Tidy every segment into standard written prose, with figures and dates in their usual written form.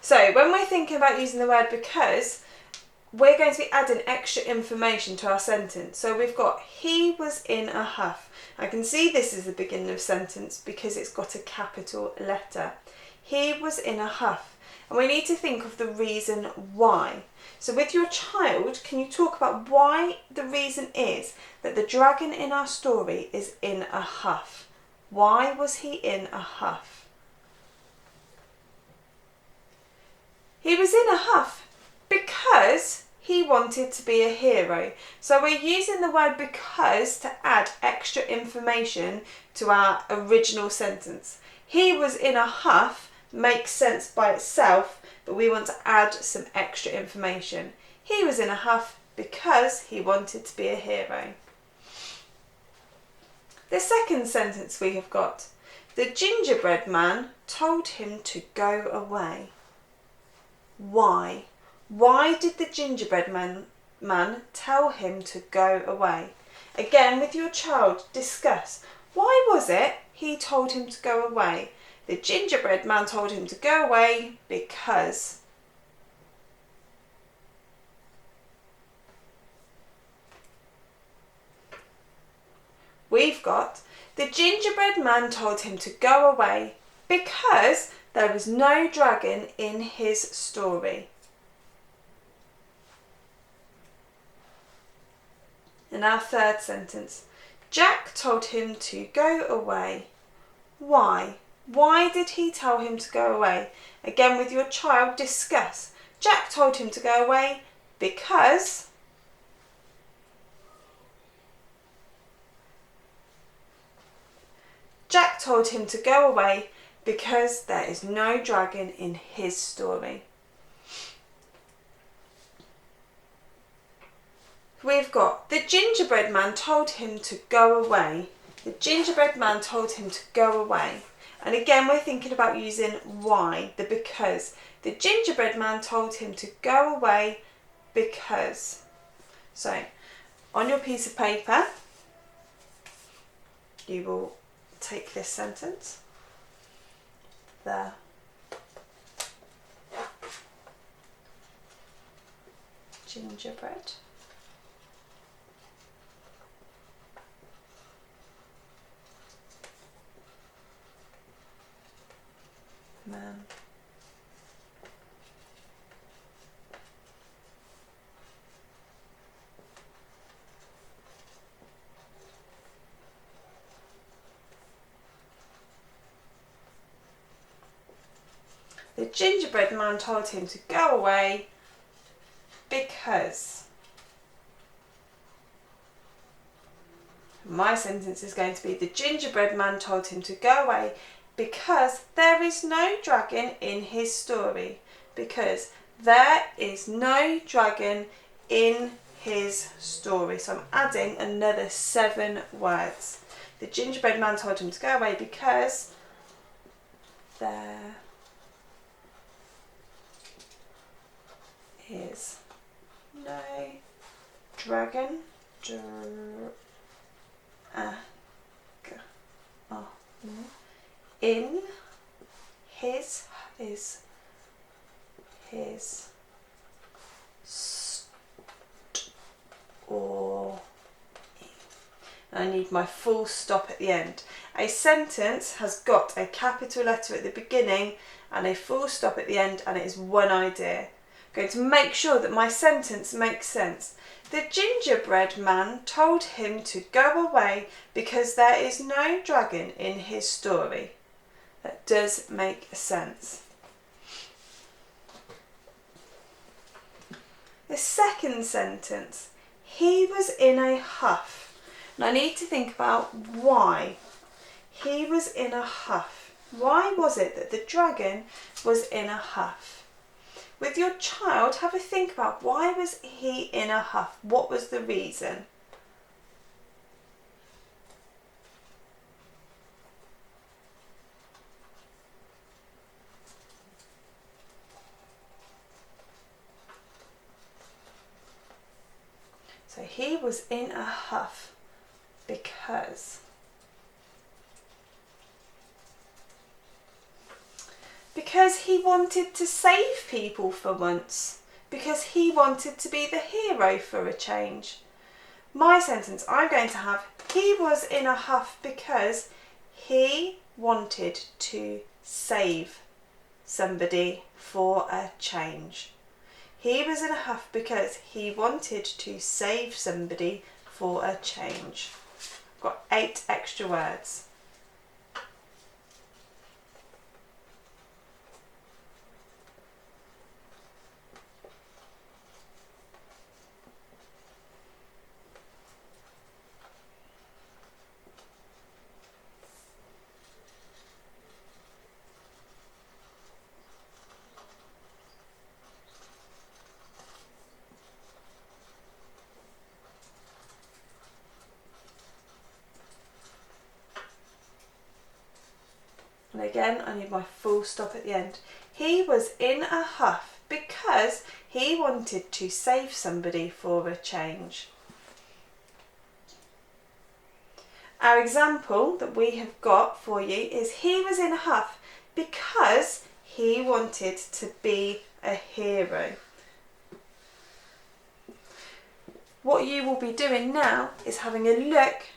So when we're thinking about using the word because, we're going to be adding extra information to our sentence. So we've got he was in a huff. I can see this is the beginning of sentence because it's got a capital letter. He was in a huff. And we need to think of the reason why. So with your child, can you talk about why the reason is that the dragon in our story is in a huff? Why was he in a huff? He was in a huff because he wanted to be a hero. So we're using the word because to add extra information to our original sentence. He was in a huff makes sense by itself, but we want to add some extra information. He was in a huff because he wanted to be a hero. The second sentence we have got, the gingerbread man told him to go away. Why? Why did the gingerbread man tell him to go away? Again, with your child, discuss. Why was it he told him to go away? The gingerbread man told him to go away because. We've got, the gingerbread man told him to go away because there was no dragon in his story. In our third sentence, Jack told him to go away. Why? Why did he tell him to go away? Again, with your child, discuss. Jack told him to go away because. Jack told him to go away because there is no dragon in his story. We've got, the gingerbread man told him to go away. The gingerbread man told him to go away. And again, we're thinking about using why, the because. The gingerbread man told him to go away because. So, on your piece of paper, you will take this sentence. The gingerbread man The gingerbread man told him to go away because. My sentence is going to be, the gingerbread man told him to go away because there is no dragon in his story. Because there is no dragon in his story. So I'm adding another 7 words. The gingerbread man told him to go away because there is no dragon in his story. I need my full stop at the end. A sentence has got a capital letter at the beginning and a full stop at the end, and it is one idea. I'm going to make sure that my sentence makes sense. The gingerbread man told him to go away because there is no dragon in his story. That does make sense. The second sentence, he was in a huff. And I need to think about why. He was in a huff. Why was it that the dragon was in a huff? With your child, have a think about why was he in a huff? What was the reason? So he was in a huff because. Because he wanted to save people for once. Because he wanted to be the hero for a change. My sentence, I'm going to have, he was in a huff because he wanted to save somebody for a change. He was in a huff because he wanted to save somebody for a change. I've got 8 extra words. And again, I need my full stop at the end. He was in a huff because he wanted to save somebody for a change. Our example that we have got for you is he was in a huff because he wanted to be a hero. What you will be doing now is having a look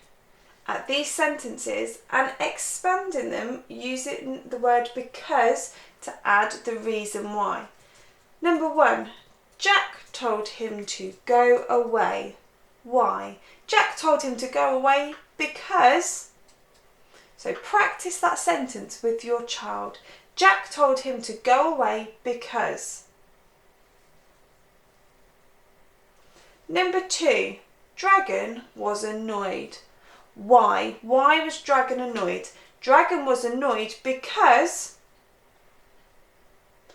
at these sentences and expanding them using the word because to add the reason why. Number 1, Jack told him to go away. Why? Jack told him to go away because. So practice that sentence with your child. Jack told him to go away because. Number 2, Dragon was annoyed. Why? Why was Dragon annoyed? Dragon was annoyed because.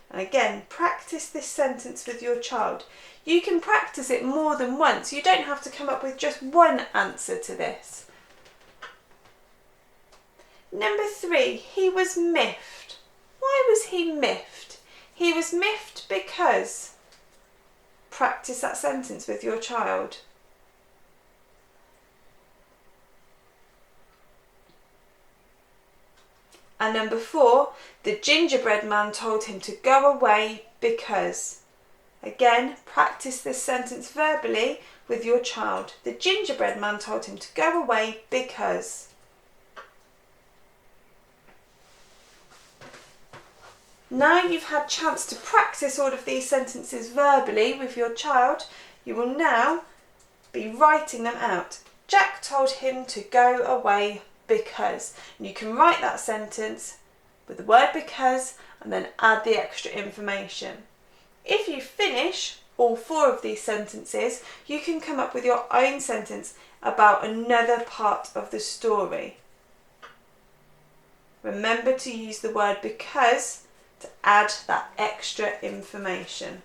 And again, practice this sentence with your child. You can practice it more than once. You don't have to come up with just one answer to this. Number 3, he was miffed. Why was he miffed? He was miffed because. Practice that sentence with your child. And number 4, the gingerbread man told him to go away because. Again, practice this sentence verbally with your child. The gingerbread man told him to go away because. Now you've had a chance to practice all of these sentences verbally with your child, you will now be writing them out. Jack told him to go away because. And you can write that sentence with the word because and then add the extra information. If you finish all 4 of these sentences, you can come up with your own sentence about another part of the story. Remember to use the word because to add that extra information.